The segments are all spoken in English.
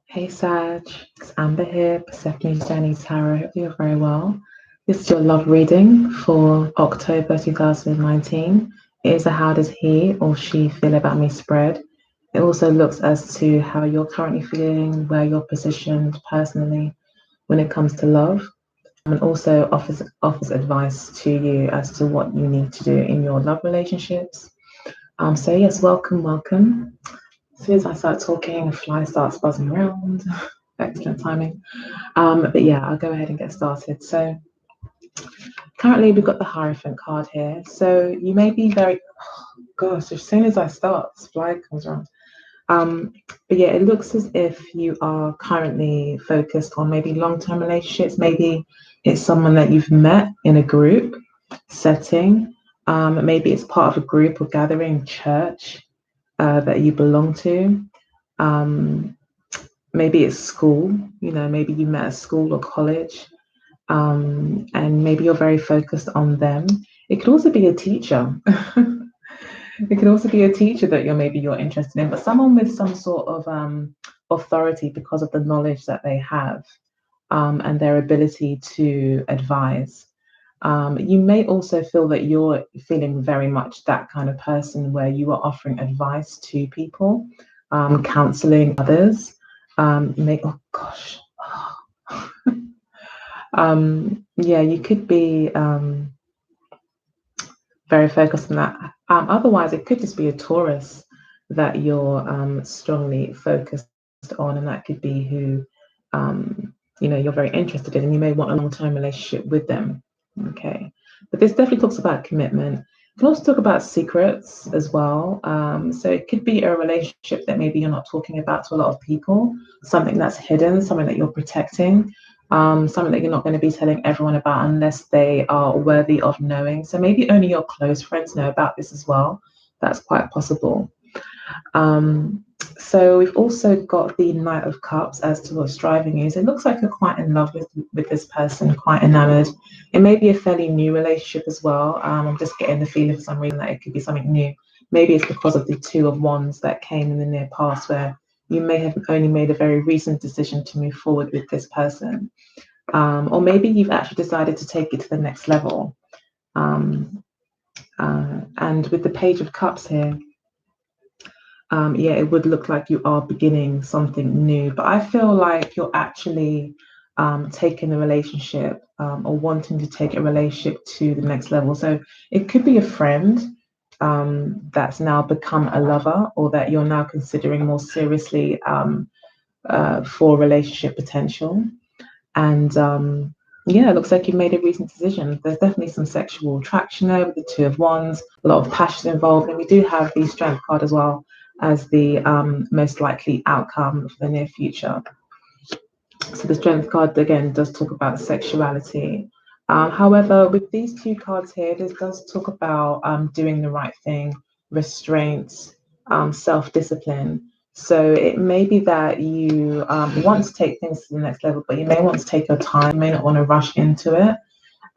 Hey Sag, it's Amber here, Persephone's Journey Tarot. Hope you're very well. This is your love reading for October 2019. It is a how does he or she feel about me spread. It also looks as to how you're currently feeling, where you're positioned personally when it comes to love, and also offers advice to you as to what you need to do in your love relationships. So yes, welcome. As soon as I start talking, a fly starts buzzing around. Excellent timing. But yeah, I'll go ahead and get started. So currently we've got the Hierophant card here. So you may be very, oh, gosh, as soon as I start, this fly comes around. Um, but yeah, it looks as if you are currently focused on maybe long-term relationships. Maybe it's someone that you've met in a group setting. Maybe it's part of a group or gathering church that you belong to. Um, Maybe it's school, maybe you met at school or college, and maybe you're very focused on them. It could also be a teacher. It could also be a teacher that you're interested in, but someone with some sort of authority because of the knowledge that they have, and their ability to advise. You may also feel that you're feeling very much that kind of person where you are offering advice to people, counseling others. Oh gosh. Yeah, you could be very focused on that. Otherwise, it could just be a Taurus that you're strongly focused on, and that could be who you're very interested in, and you may want a long-term relationship with them. Okay, but this definitely talks about commitment. It can also talk about secrets as well. So it could be a relationship that maybe you're not talking about to a lot of people, something that's hidden, something that you're protecting, something that you're not going to be telling everyone about unless they are worthy of knowing. So maybe only your close friends know about this as well. That's quite possible. Um, so we've also got the Knight of Cups as to what's driving you. So it looks like you're quite in love with this person, quite enamored. It may be a fairly new relationship as well. I'm just getting the feeling for some reason that it could be something new. Maybe it's because of the Two of Wands that came in the near past where you may have only made a very recent decision to move forward with this person. Or maybe you've actually decided to take it to the next level. And with the Page of Cups here, yeah, it would look like you are beginning something new. But I feel like you're actually taking the relationship or wanting to take a relationship to the next level. So it could be a friend that's now become a lover, or that you're now considering more seriously for relationship potential. And yeah, it looks like you've made a recent decision. There's definitely some sexual attraction there with the Two of Wands, a lot of passion involved. And we do have the Strength card as well as the most likely outcome for the near future. So the Strength card, again, does talk about sexuality. However, with these two cards here, this does talk about doing the right thing, restraints, self-discipline. So it may be that you want to take things to the next level, but you may want to take your time. You may not want to rush into it.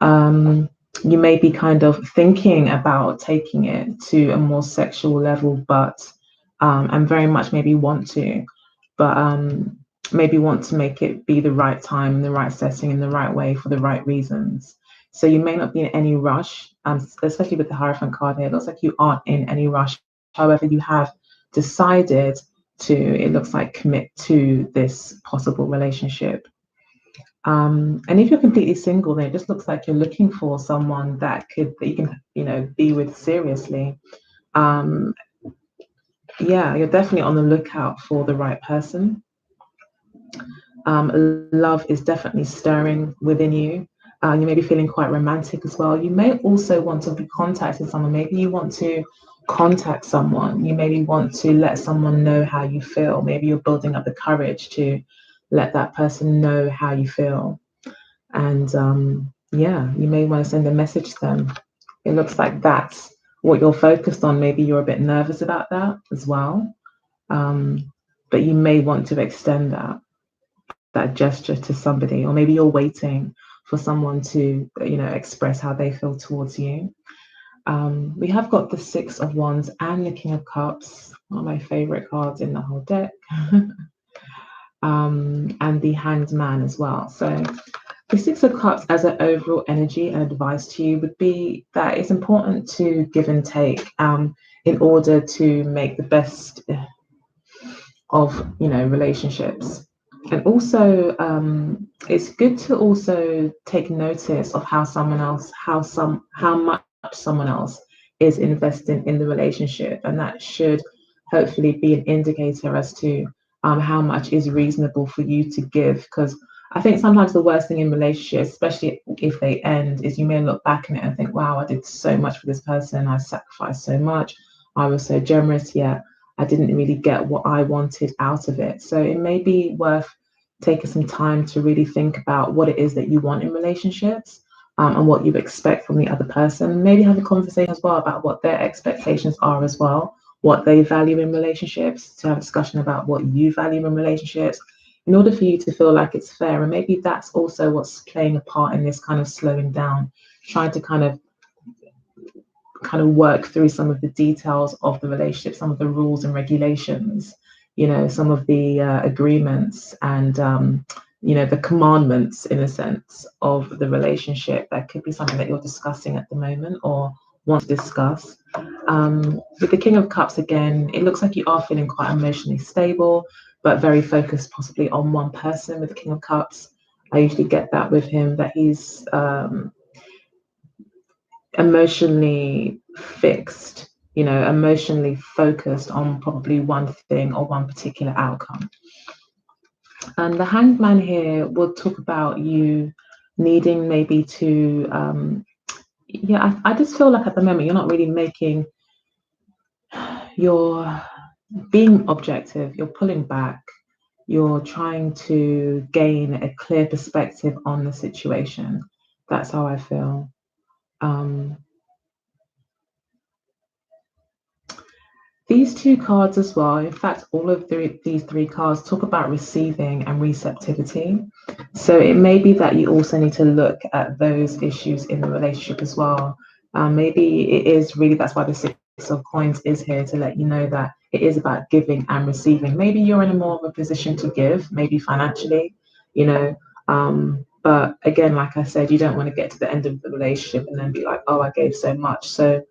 You may be kind of thinking about taking it to a more sexual level, but and very much maybe want to, but maybe want to make it be the right time, the right setting, in the right way for the right reasons. So you may not be in any rush, especially with the Hierophant card here. It looks like you aren't in any rush. However, you have decided to, it looks like, commit to this possible relationship. And if you're completely single, then it just looks like you're looking for someone that you can, be with seriously. Um, yeah, you're definitely on the lookout for the right person. Love is definitely stirring within you. You may be feeling quite romantic as well. You may also want to be contacting someone. Maybe you want to contact someone. You maybe want to let someone know how you feel. Maybe you're building up the courage to let that person know how you feel. And yeah, you may want to send a message to them. It looks like that's what you're focused on. Maybe you're a bit nervous about that as well. But you may want to extend that gesture to somebody, or maybe you're waiting for someone to, express how they feel towards you. We have got the Six of Wands and the King of Cups, one of my favorite cards in the whole deck. and the Hanged Man as well. So the Six of Cups as an overall energy and advice to you would be that it's important to give and take in order to make the best of relationships. And also it's good to also take notice of how much someone else is investing in the relationship, and that should hopefully be an indicator as to how much is reasonable for you to give. Because I think sometimes the worst thing in relationships, especially if they end, is you may look back on it and think, wow, I did so much for this person, I sacrificed so much, I was so generous, yet I didn't really get what I wanted out of it. So it may be worth taking some time to really think about what it is that you want in relationships, and what you expect from the other person. Maybe have a conversation as well about what their expectations are as well, what they value in relationships, to have a discussion about what you value in relationships, in order for you to feel like it's fair. And maybe that's also what's playing a part in this kind of slowing down, trying to kind of work through some of the details of the relationship, some of the rules and regulations, some of the agreements and the commandments, in a sense, of the relationship. That could be something that you're discussing at the moment or want to discuss. With the King of Cups, again, it looks like you are feeling quite emotionally stable, but very focused possibly on one person with the King of Cups. I usually get that with him, that he's emotionally fixed, emotionally focused on probably one thing or one particular outcome. And the Hanged Man here will talk about you needing maybe to, I just feel like at the moment you're not really you're being objective, you're pulling back, you're trying to gain a clear perspective on the situation. That's how I feel. These two cards as well, in fact, all of these three cards talk about receiving and receptivity. So it may be that you also need to look at those issues in the relationship as well. Maybe it is really, that's why the Six of Coins is here, to let you know that it is about giving and receiving. Maybe you're in a more of a position to give, maybe financially, but again, like I said, you don't want to get to the end of the relationship and then be like, oh, I gave so much. So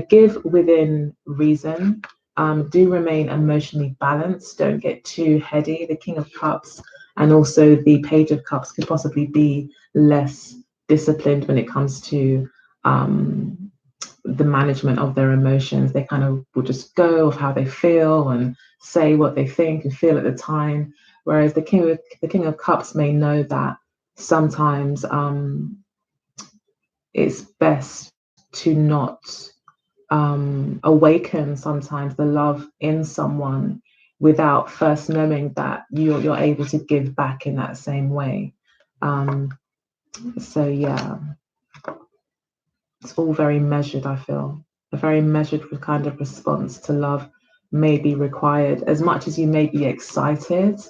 give within reason. Do remain emotionally balanced. Don't get too heady. The King of Cups and also the Page of Cups could possibly be less disciplined when it comes to the management of their emotions. They kind of will just go of how they feel and say what they think and feel at the time. Whereas the King of Cups may know that sometimes it's best to not awaken sometimes the love in someone without first knowing that you're able to give back in that same way. So yeah, it's all very measured. I feel a very measured kind of response to love may be required. As much as you may be excited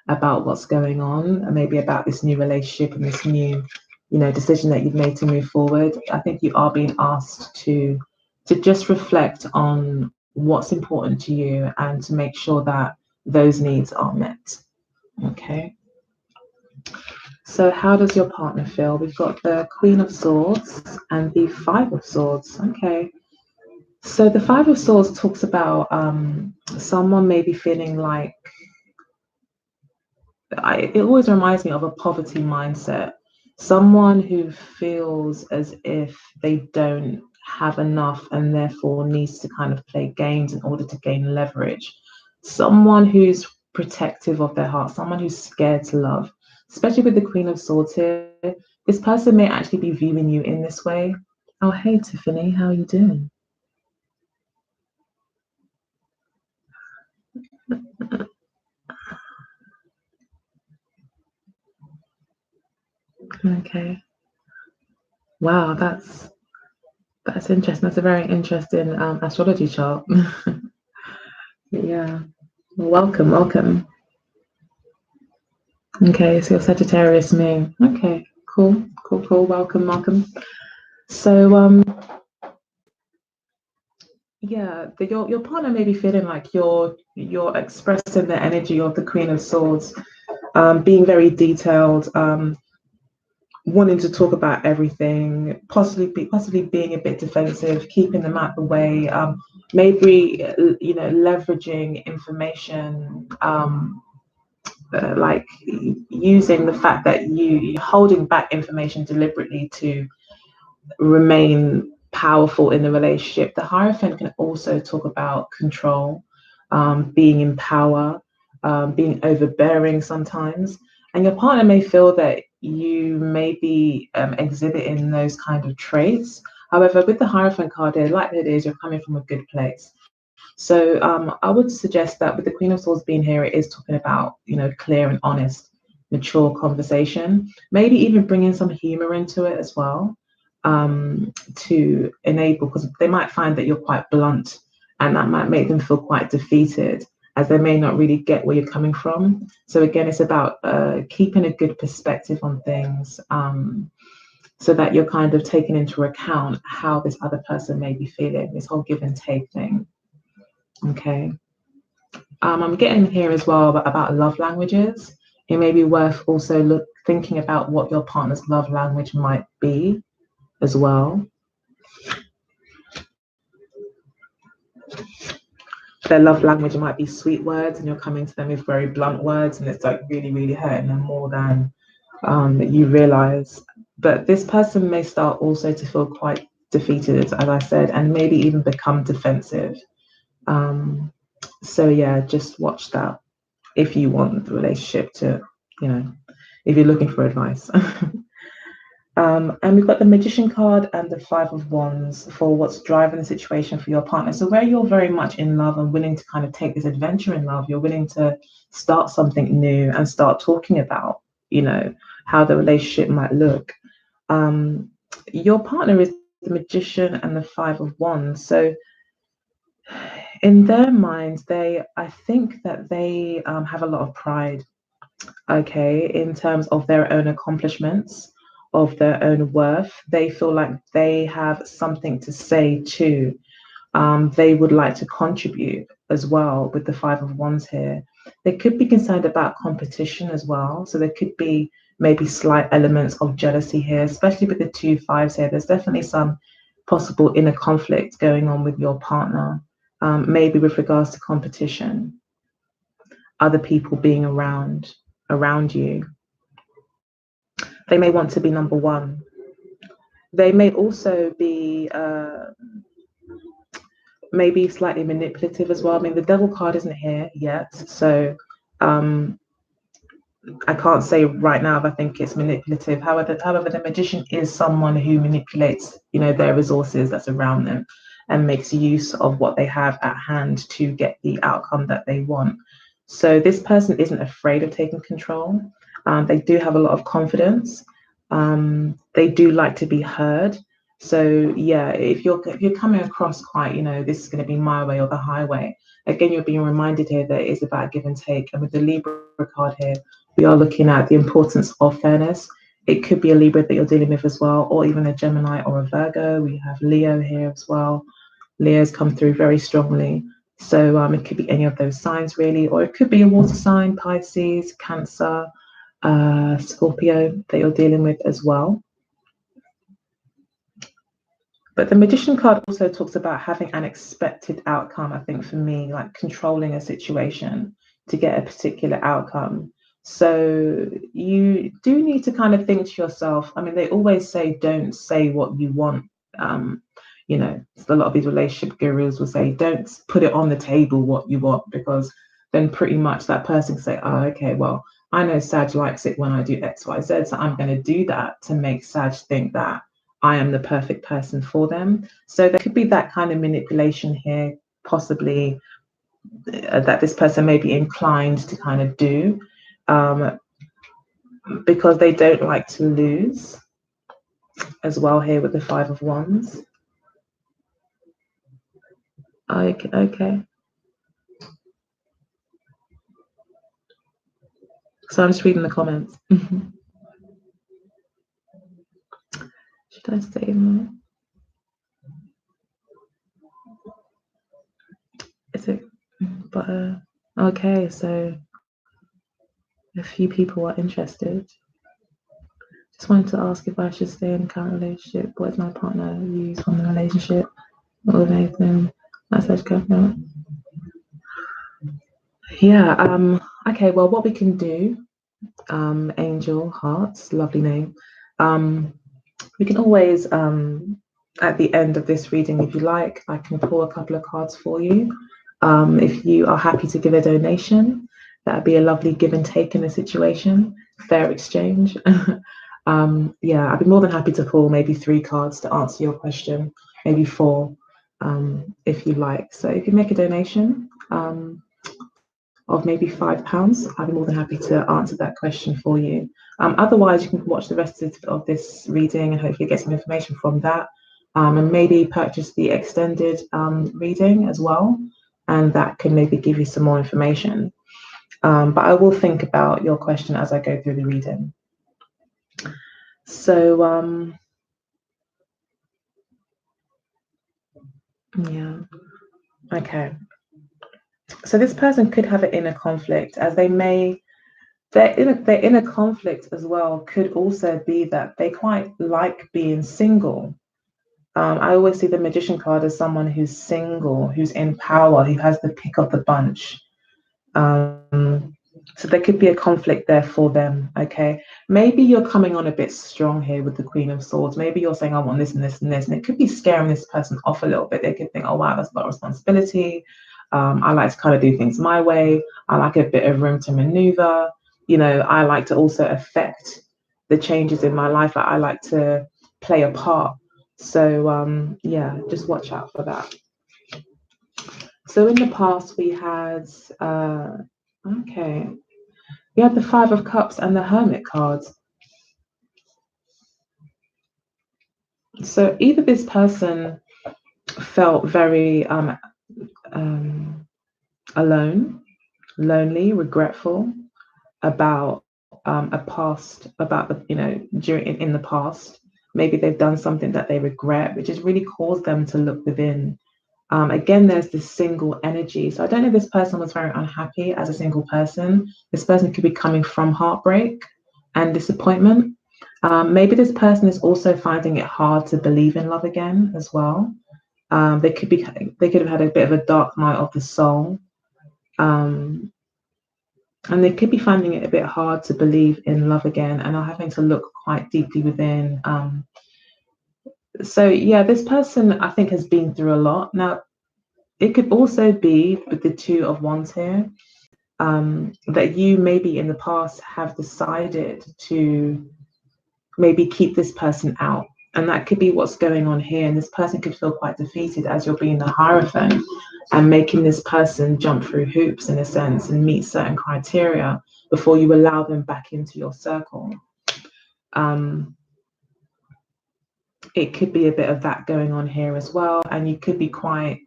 about what's going on and maybe about this new relationship and this new decision that you've made to move forward, I think you are being asked to just reflect on what's important to you and to make sure that those needs are met. Okay. So how does your partner feel? We've got the Queen of Swords and the Five of Swords. Okay. So the Five of Swords talks about someone maybe feeling like, it always reminds me of a poverty mindset. Someone who feels as if they don't have enough and therefore needs to kind of play games in order to gain leverage. Someone who's protective of their heart, someone who's scared to love, especially with the Queen of Swords here. This person may actually be viewing you in this way. Oh, hey, Tiffany, how are you doing? Okay. Wow, that's interesting. That's a very interesting astrology chart. Yeah. Welcome. Okay, so you're Sagittarius moon. Okay, cool. Welcome. So yeah, your partner may be feeling like you're expressing the energy of the Queen of Swords being very detailed, wanting to talk about everything, possibly being a bit defensive, keeping them out the way, maybe leveraging information, like using the fact that you're holding back information deliberately to remain powerful in the relationship. The Hierophant can also talk about control, being in power, being overbearing sometimes. And your partner may feel that you may be exhibiting those kind of traits. However, with the Hierophant card, the likelihood is you're coming from a good place. So I would suggest that with the Queen of Swords being here, it is talking about, clear and honest, mature conversation, maybe even bringing some humor into it as well, to enable, because they might find that you're quite blunt and that might make them feel quite defeated as they may not really get where you're coming from. So again, it's about keeping a good perspective on things, so that you're kind of taking into account how this other person may be feeling, this whole give and take thing. Okay. I'm getting here as well about love languages. It may be worth also thinking about what your partner's love language might be as well. Their love language might be sweet words, and you're coming to them with very blunt words, and it's like really, really hurting them more than you realize. But this person may start also to feel quite defeated, as I said, and maybe even become defensive. So yeah, just watch that if you want the relationship to, if you're looking for advice. And we've got the Magician card and the Five of Wands for what's driving the situation for your partner. So where you're very much in love and willing to kind of take this adventure in love, you're willing to start something new and start talking about, how the relationship might look. Your partner is the Magician and the Five of Wands. So in their minds, I think that they have a lot of pride, okay, in terms of their own accomplishments, of their own worth. They feel like they have something to say too. They would like to contribute as well with the Five of Wands here. They could be concerned about competition as well. So there could be maybe slight elements of jealousy here, especially with the two fives here. There's definitely some possible inner conflict going on with your partner, maybe with regards to competition, other people being around you. They may want to be number one. They may also be maybe slightly manipulative as well. I mean, the Devil card isn't here yet, so I can't say right now if I think it's manipulative. However, the Magician is someone who manipulates, their resources that's around them and makes use of what they have at hand to get the outcome that they want. So this person isn't afraid of taking control. They do have a lot of confidence. They do like to be heard. So yeah, if you're coming across quite, this is going to be my way or the highway. Again, you're being reminded here that it's about give and take. And with the Libra card here, we are looking at the importance of fairness. It could be a Libra that you're dealing with as well, or even a Gemini or a Virgo. We have Leo here as well. Leo's come through very strongly. So it could be any of those signs really, or it could be a water sign, Pisces, Cancer, Scorpio that you're dealing with as well. But the Magician card also talks about having an expected outcome, I think for me, like controlling a situation to get a particular outcome. So you do need to kind of think to yourself, I mean, they always say, don't say what you want. A lot of these relationship gurus will say, don't put it on the table what you want, because then pretty much that person can say, oh, okay, well, I know Sag likes it when I do X, Y, Z, so I'm going to do that to make Sag think that I am the perfect person for them. So there could be that kind of manipulation here, possibly, that this person may be inclined to kind of do, because they don't like to lose as well here with the Five of Wands. Okay. So I'm just reading the comments. Should I say more? Is it? But okay, so A few people are interested. Just wanted to ask if I should stay in a current relationship. What is my partner views on the relationship? What would make them? Yeah. Okay. Well, what we can do, Angel Hearts, lovely name. We can always, at the end of this reading, if you like, I can pull a couple of cards for you. If you are happy to give a donation, that'd be a lovely give and take in a situation, fair exchange. Yeah, I'd be more than happy to pull maybe 3 cards to answer your question, maybe 4, if you like. So if you make a donation of maybe £5, I'd be more than happy to answer that question for you. Otherwise, you can watch the rest of this reading and hopefully get some information from that, and maybe purchase the extended reading as well, and that can maybe give you some more information. But I will think about your question as I go through the reading. So, yeah, okay. So this person could have an inner conflict, as they may, their inner conflict as well could also be that they quite like being single. I always see the Magician card as someone who's single, who's in power, who has the pick of the bunch. So there could be a conflict there for them, okay? Maybe you're coming on a bit strong here with the Queen of Swords. Maybe you're saying, I want this and this and this, and it could be scaring this person off a little bit. They could think, oh, wow, that's a lot of responsibility. I like to kind of do things my way. I like a bit of room to maneuver. You know, I like to also affect the changes in my life. I like to play a part. So, yeah, just watch out for that. So in the past, we had, okay, we had the Five of Cups and the Hermit cards. So either this person felt very alone, lonely, regretful about a past, about the, you know, during in the past. Maybe they've done something that they regret, which has really caused them to look within. Again, there's this single energy. So I don't know if this person was very unhappy as a single person. This person could be coming from heartbreak and disappointment. Maybe this person is also finding it hard to believe in love again as well. They could have had a bit of a dark night of the soul. And they could be finding it a bit hard to believe in love again and are having to look quite deeply within. So yeah, this person I think has been through a lot. Now, it could also be with the Two of Wands here, that you maybe in the past have decided to maybe keep this person out. And that could be what's going on here. And this person could feel quite defeated as you're being the Hierophant and making this person jump through hoops in a sense and meet certain criteria before you allow them back into your circle. It could be a bit of that going on here as well. And you could be quite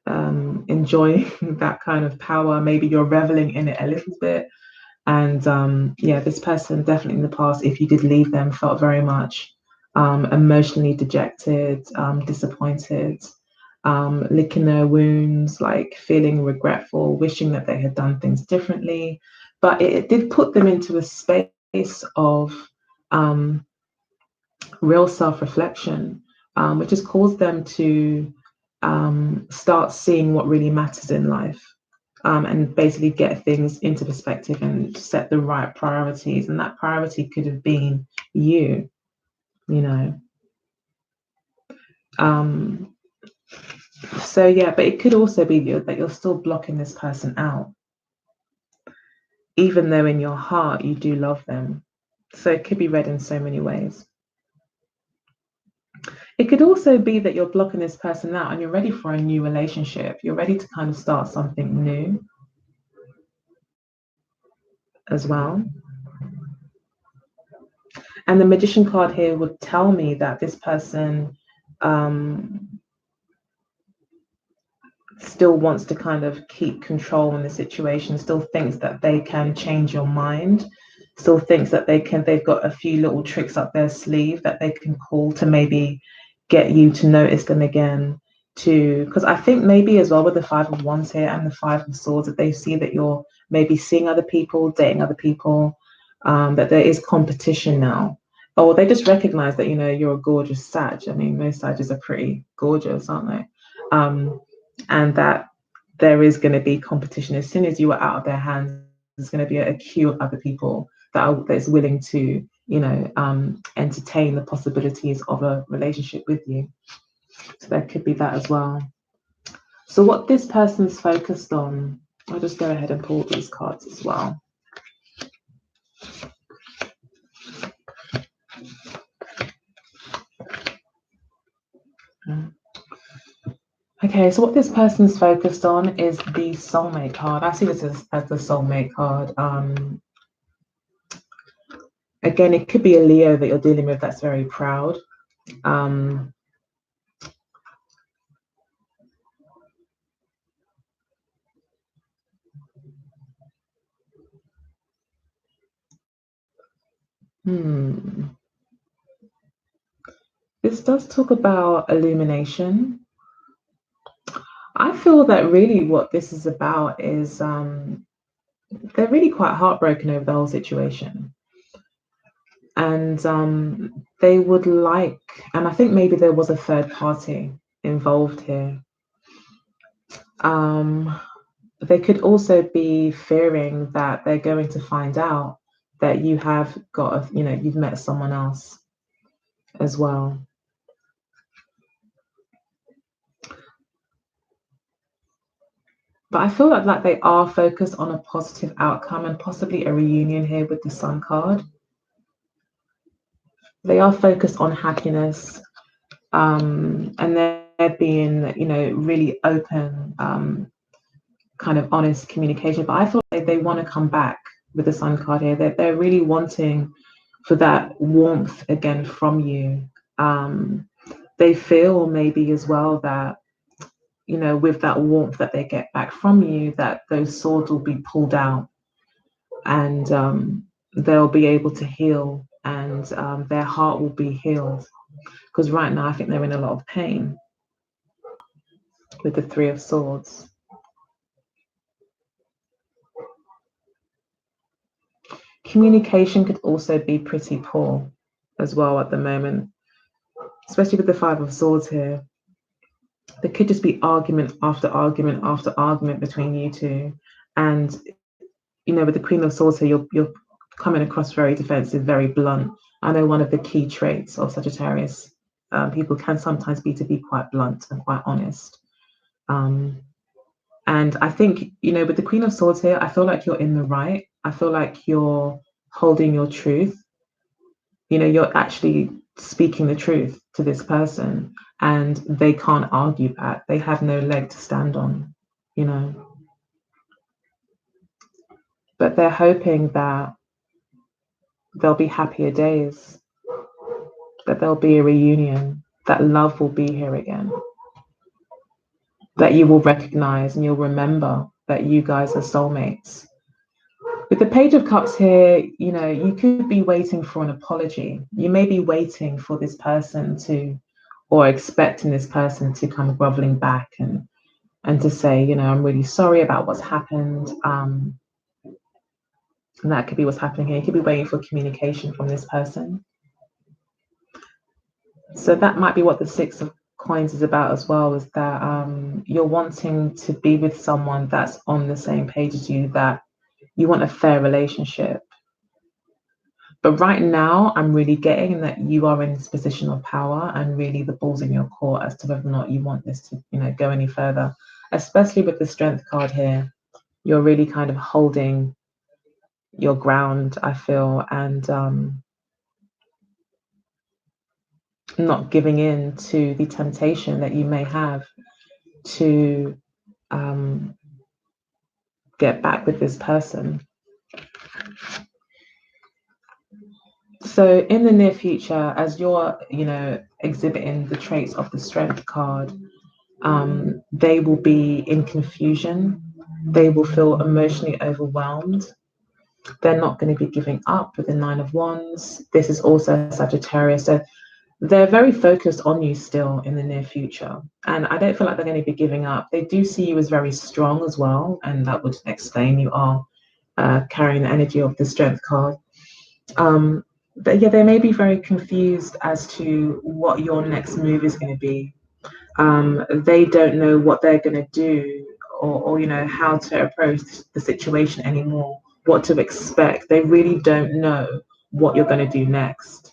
enjoying that kind of power. Maybe you're reveling in it a little bit. And yeah, this person definitely in the past, if you did leave them, felt very much emotionally dejected, disappointed, licking their wounds, like feeling regretful, wishing that they had done things differently. But it did put them into a space of real self-reflection, which has caused them to start seeing what really matters in life. And basically get things into perspective and set the right priorities. And that priority could have been you, you know. So yeah, but it could also be that you're still blocking this person out, even though in your heart you do love them. So it could be read in so many ways. It could also be that you're blocking this person out and you're ready for a new relationship. You're ready to kind of start something new as well. And the Magician card here would tell me that this person still wants to kind of keep control in the situation, still thinks that they can change your mind, still thinks that they've got a few little tricks up their sleeve that they can call to maybe get you to notice them again. Because I think maybe as well with the Five of Wands here and the Five of Swords, that they see that you're maybe seeing other people, dating other people, that there is competition now. Or they just recognize that, you're a gorgeous Sag. I mean, most Sages are pretty gorgeous, aren't they? And that there is going to be competition. As soon as you are out of their hands, there's going to be a queue of other people that's willing to, entertain the possibilities of a relationship with you. So there could be that as well. So what this person's focused on, I'll just go ahead and pull these cards as well. Okay, so what this person's focused on is the soulmate card. I see this as the soulmate card. Again, it could be a Leo that you're dealing with that's very proud. This does talk about illumination. I feel that really what this is about is they're really quite heartbroken over the whole situation. And they would like, and I think maybe there was a third party involved here. They could also be fearing that they're going to find out that you have got, you've met someone else as well. But I feel like they are focused on a positive outcome and possibly a reunion here with the Sun card. They are focused on happiness, and they're being, really open, kind of honest communication. But I feel like they want to come back with the Sun card here. They're really wanting for that warmth again from you. They feel maybe as well that, with that warmth that they get back from you, that those swords will be pulled out and they'll be able to heal, and their heart will be healed. Because right now, I think they're in a lot of pain with the Three of Swords. Communication could also be pretty poor as well at the moment, especially with the Five of Swords here. There could just be argument after argument after argument between you two. And, with the Queen of Swords here, you're coming across very defensive, very blunt. I know one of the key traits of Sagittarius, people can sometimes be quite blunt and quite honest. And I think, with the Queen of Swords here, I feel like you're in the right. I feel like you're holding your truth. You're actually speaking the truth to this person, and they can't argue that. They have no leg to stand on, But they're hoping that there'll be happier days, that there'll be a reunion, that love will be here again, that you will recognize and you'll remember that you guys are soulmates. With the Page of Cups here, you could be waiting for an apology. You may be waiting for this person to, or expecting this person to come groveling back and to say, I'm really sorry about what's happened. And that could be what's happening here. You could be waiting for communication from this person. So that might be what the Six of Coins is about as well, is that you're wanting to be with someone that's on the same page as you, that you want a fair relationship. But right now, I'm really getting that you are in this position of power, and really the ball's in your court as to whether or not you want this to, go any further. Especially with the Strength card here, you're really kind of holding your ground, I feel, and not giving in to the temptation that you may have to get back with this person. So in the near future, as you're, exhibiting the traits of the Strength card, they will be in confusion. They will feel emotionally overwhelmed. They're not going to be giving up with the Nine of Wands. This is also Sagittarius. So they're very focused on you still in the near future. And I don't feel like they're going to be giving up. They do see you as very strong as well. And that would explain you are carrying the energy of the Strength card. But yeah, they may be very confused as to what your next move is going to be. They don't know what they're going to do, or how to approach the situation anymore, what to expect. They really don't know what you're going to do next.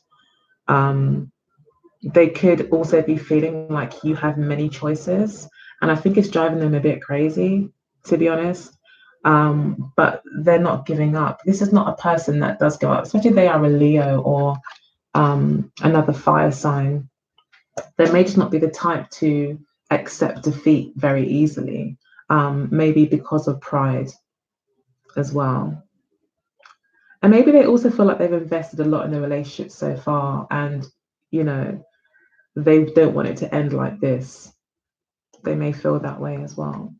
They could also be feeling like you have many choices, and I think it's driving them a bit crazy, to be honest. But they're not giving up. This is not a person that does give up, especially if they are a Leo or another fire sign. They may just not be the type to accept defeat very easily, maybe because of pride as well. And maybe they also feel like they've invested a lot in the relationship so far, and they don't want it to end like this. They may feel that way as well.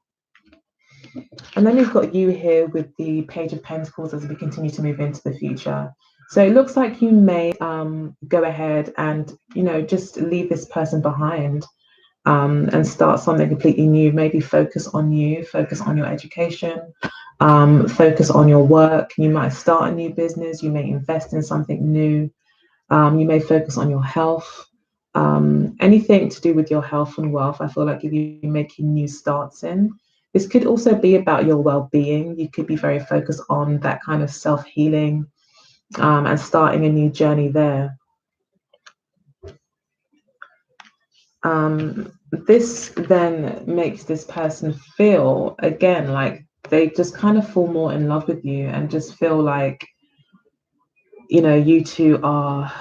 And then we've got you here with the Page of Pentacles as we continue to move into the future. So it looks like you may go ahead and, just leave this person behind and start something completely new. Maybe focus on you, focus on your education, focus on your work. You might start a new business. You may invest in something new. You may focus on your health. Anything to do with your health and wealth, I feel like if you're making new starts in. This could also be about your well-being. You could be very focused on that kind of self-healing and starting a new journey there. This then makes this person feel, again, like they just kind of fall more in love with you and just feel like, you two are,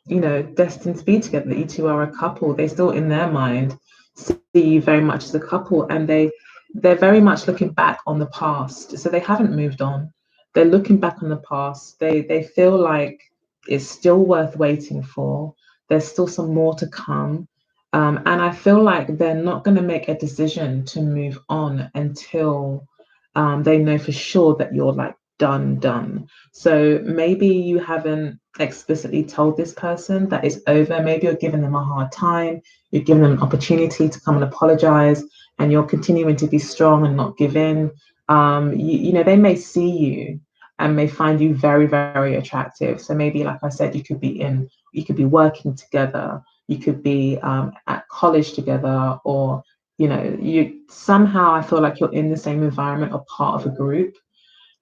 destined to be together. You two are a couple. They still, in their mind, see you very much as a couple, and they're very much looking back on the past. So they haven't moved on. They're looking back on the past. They feel like it's still worth waiting for. There's still some more to come. And I feel like they're not going to make a decision to move on until they know for sure that you're like done. So maybe you haven't explicitly told this person that it's over. Maybe you're giving them a hard time. You're giving them an opportunity to come and apologize, and you're continuing to be strong and not give in. They may see you and may find you very, very attractive. So maybe, like I said, you could be working together. You could be at college together, or you somehow, I feel like you're in the same environment or part of a group.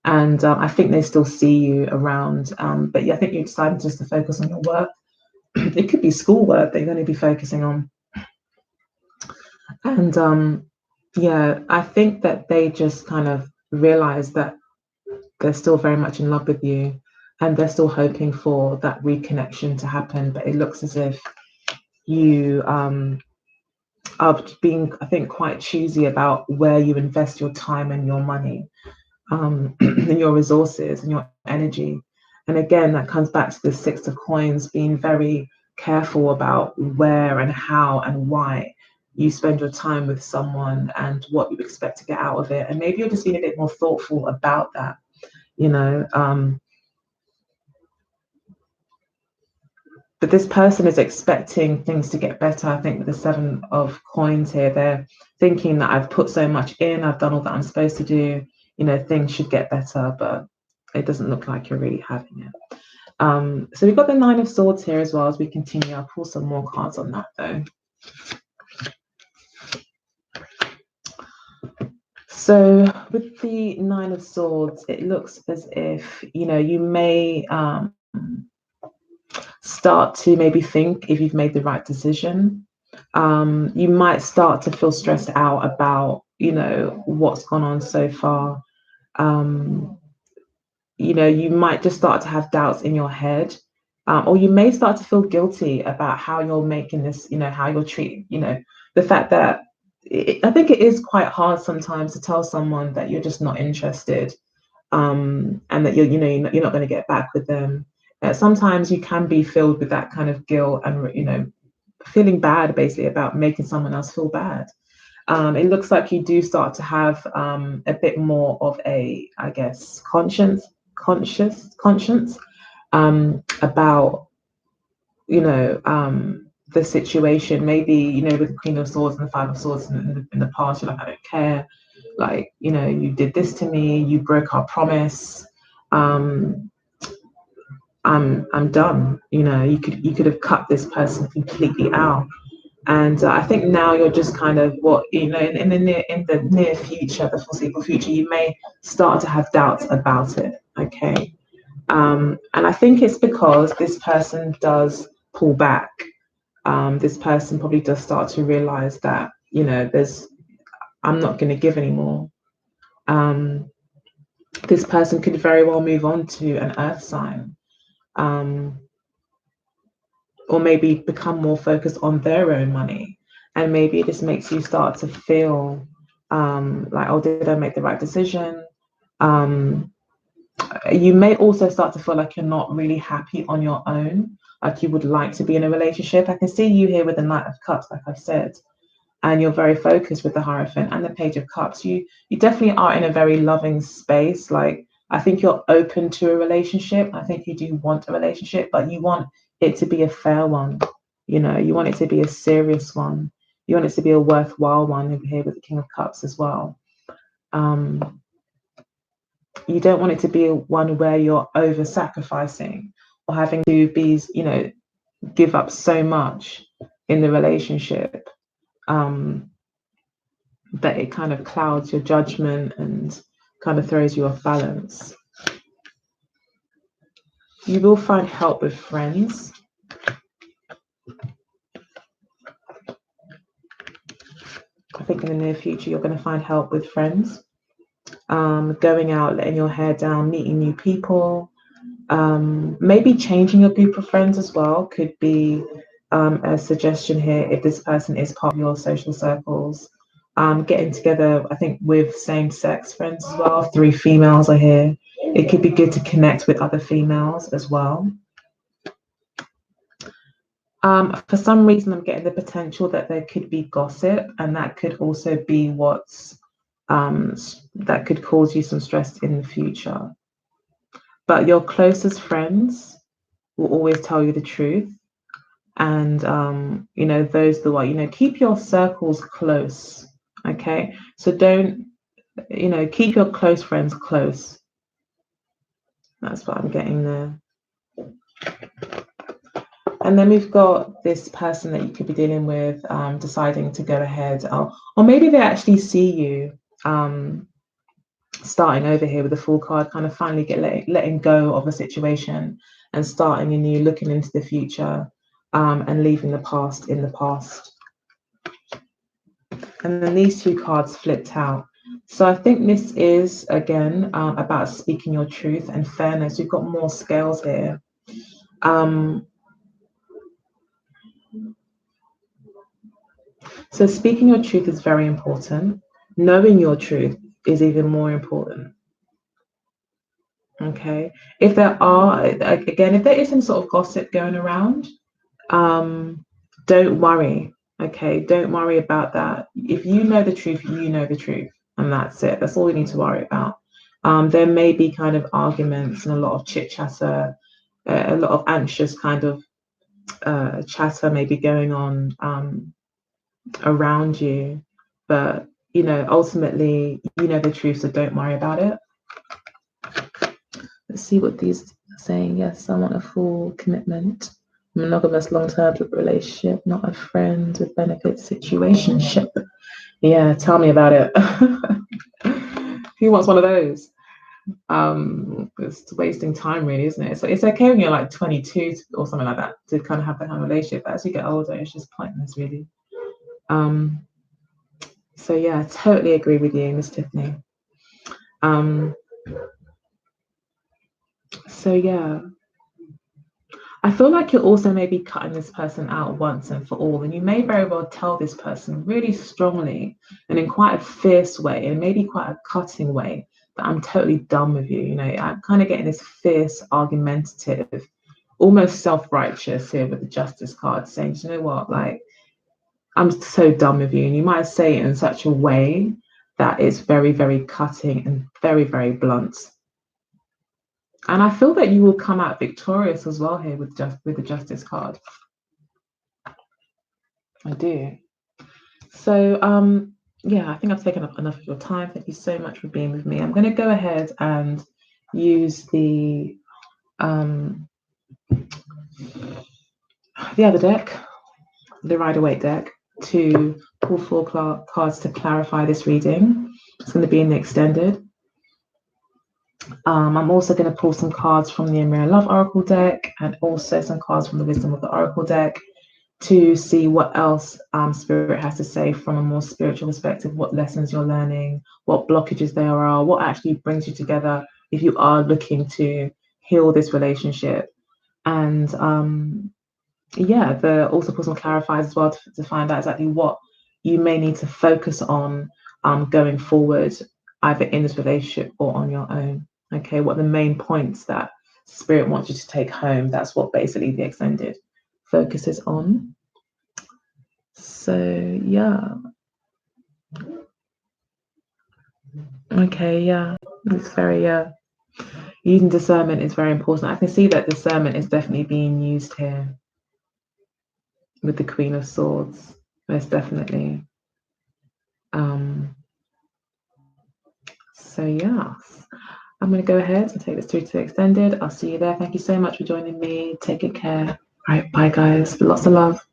And I think they still see you around. But yeah, I think you're deciding just to focus on your work. It could be schoolwork that you're going to be focusing on. And yeah, I think that they just kind of realize that they're still very much in love with you, and they're still hoping for that reconnection to happen. But it looks as if you are being, I think, quite choosy about where you invest your time and your money. And your resources and your energy. And again, that comes back to the Six of Coins, being very careful about where and how and why you spend your time with someone and what you expect to get out of it. And maybe you're just being a bit more thoughtful about that, but this person is expecting things to get better. I think with the Seven of Coins here, they're thinking that I've put so much in, I've done all that I'm supposed to do, things should get better, but it doesn't look like you're really having it. So we've got the Nine of Swords here as well. As we continue, I'll pull some more cards on that though. So with the Nine of Swords, it looks as if, you may start to maybe think if you've made the right decision. You might start to feel stressed out about, what's gone on so far. You might just start to have doubts in your head, or you may start to feel guilty about how you're making this, how you're treating, the fact that I think it is quite hard sometimes to tell someone that you're just not interested, and that you're not going to get back with them. Sometimes you can be filled with that kind of guilt and, feeling bad basically about making someone else feel bad. It looks like you do start to have a bit more of a, I guess, conscience about, the situation. Maybe, with the Queen of Swords and the Five of Swords in the past, you're like, I don't care. like, you know, you did this to me, you broke our promise. um I'm done. You know, you could have cut this person completely out. And I think now you're just kind of, what, you know, in the near future, the foreseeable future, you may start to have doubts about it. Okay. And I think it's because this person does pull back. This person probably does start to realize that, you know, I'm not going to give anymore. Um, this person could very well move on to an earth sign, um, or maybe become more focused on their own money. And maybe it just makes you start to feel like, oh, did I make the right decision? Um, you may also start to feel like you're not really happy on your own, like you would like to be in a relationship. I can see you here with the Knight of Cups, like I've said, and you're very focused with the Hierophant and the Page of Cups. You definitely are in a very loving space. Like, I think you're open to a relationship. I think you do want a relationship, but you want it to be a fair one. You know, you want it to be a serious one. You want it to be a worthwhile one, over here with the King of Cups as well. You don't want it to be one where you're over sacrificing or having to be, you know, give up so much in the relationship, that it kind of clouds your judgment and kind of throws you off balance. You will find help with friends. I think in the near future, you're going to find help with friends. Going out, letting your hair down, meeting new people. Maybe changing your group of friends as well could be a suggestion here, if this person is part of your social circles. Getting together, I think, with same-sex friends as well. 3 females are here. It could be good to connect with other females as well. For some reason, I'm getting the potential that there could be gossip, and that could also be that could cause you some stress in the future. But your closest friends will always tell you the truth. And you know, those the what, you know, keep your circles close. Okay, so don't, you know, keep your close friends close. That's what I'm getting there. And then we've got this person that you could be dealing with, deciding to go ahead, or maybe they actually see you starting over here with the Fool card, kind of finally letting go of a situation and starting anew, looking into the future, and leaving the past in the past. And then these 2 cards flipped out. So I think this is, again, about speaking your truth and fairness. You've got more scales here. So speaking your truth is very important. Knowing your truth is even more important. Okay. If there are, again, if there is some sort of gossip going around, don't worry. Okay. Don't worry about that. If you know the truth, you know the truth. And that's it. That's all you need to worry about. There may be kind of arguments and a lot of chit chatter, a lot of anxious kind of chatter maybe going on around you, but you know, ultimately, you know the truth, so don't worry about it. Let's see what these are saying. Yes, I want a full commitment, monogamous long-term relationship, not a friend with benefits situationship. Yeah, tell me about it. Who wants one of those? It's wasting time, really, isn't it? So it's okay when you're like 22 or something like that to kind of have that kind of relationship. But as you get older, it's just pointless, really. So yeah, I totally agree with you, Miss Tiffany. So yeah, I feel like you're also maybe cutting this person out once and for all, and you may very well tell this person really strongly and in quite a fierce way, and maybe quite a cutting way, that I'm totally done with you. You know, I'm kind of getting this fierce, argumentative, almost self-righteous here with the Justice card, saying, you know what, like, I'm so done with you. And you might say it in such a way that it's very, very cutting and very, very blunt. And I feel that you will come out victorious as well here with the Justice card. I do. So yeah, I think I've taken up enough of your time. Thank you so much for being with me. I'm going to go ahead and use the other deck, the Rider-Waite deck, to pull four cards to clarify this reading. It's going to be in the extended. I'm also going to pull some cards from the Amira Love Oracle deck and also some cards from the Wisdom of the Oracle deck to see what else Spirit has to say from a more spiritual perspective, what lessons you're learning, what blockages there are, what actually brings you together if you are looking to heal this relationship. And yeah, the also pull some clarifiers as well to find out exactly what you may need to focus on going forward, either in this relationship or on your own. Okay, what the main points that Spirit wants you to take home. That's what basically the extended focuses on. So yeah. Okay, yeah. It's very using discernment is very important. I can see that discernment is definitely being used here with the Queen of Swords, most definitely. So yeah, I'm going to go ahead and take this through to extended. I'll see you there. Thank you so much for joining me. Take good care. All right, bye guys. Lots of love.